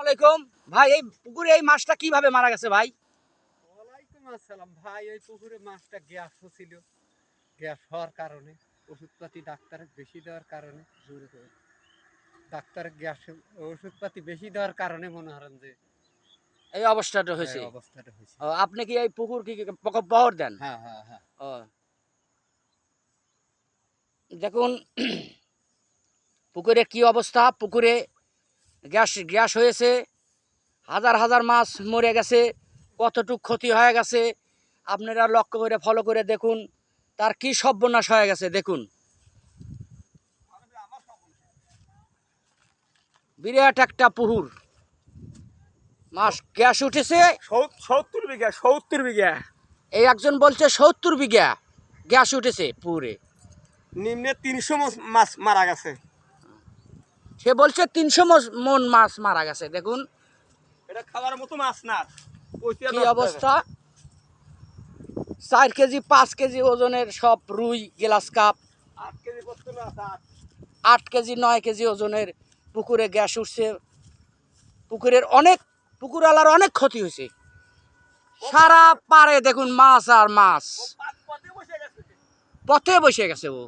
আলাইকুম ভাই, এই পুকুরে এই মাছটা কিভাবে মারা গেছে ভাই? ওয়ালাইকুম আসসালাম ভাই। এই পুকুরে মাছটা গ্যাস হচ্ছিল, গ্যাস হওয়ার কারণে ওষুধপাতি ডাক্তারের বেশি দেওয়ার কারণে ডাক্তারের গ্যাস ওষুধপাতি বেশি দেওয়ার কারণে মনে হলেন যে এই অবস্থাটা এই হয়েছে। অবস্থাটা হয়েছে। ও, আপনি কি এই পুকুর কি বহর দেন? হ্যাঁ হ্যাঁ হ্যাঁ। ও, দেখুন পুকুরে কি অবস্থা। পুকুরে গ্যাস গ্যাস হয়েছে, হাজার হাজার মাছ মরে গেছে, কতটুক ক্ষতি হয়ে গেছে আপনারা লক্ষ্য করে ফলো করে দেখুন। তার কি সর্বনাশ হয়ে গেছে দেখুন। বিরাট একটা পুকুর, মাছ গ্যাস উঠেছে। 70 বিঘা এই একজন বলছে 70 বিঘা গ্যাস উঠেছে পুকুরে। নিম্নে 300 মাছ মারা গেছে। সে বলছে 300 মন মাছ মারা গেছে। দেখুন এটা খাওয়ার মতো মাছ না। কি অবস্থা। 4 কেজি 5 কেজি ওজনের সব রুই, গ্লাস কাপ, 8 কেজি করতে না 8 কেজি 9 কেজি ওজনের পুকুরে গ্যাস উঠছে। পুকুরের অনেক, পুকুরওয়ালার অনেক ক্ষতি হয়েছে। সারা পারে দেখুন মাছ আর মাছ, পথে বসে গেছে। পথে বসে গেছে ও।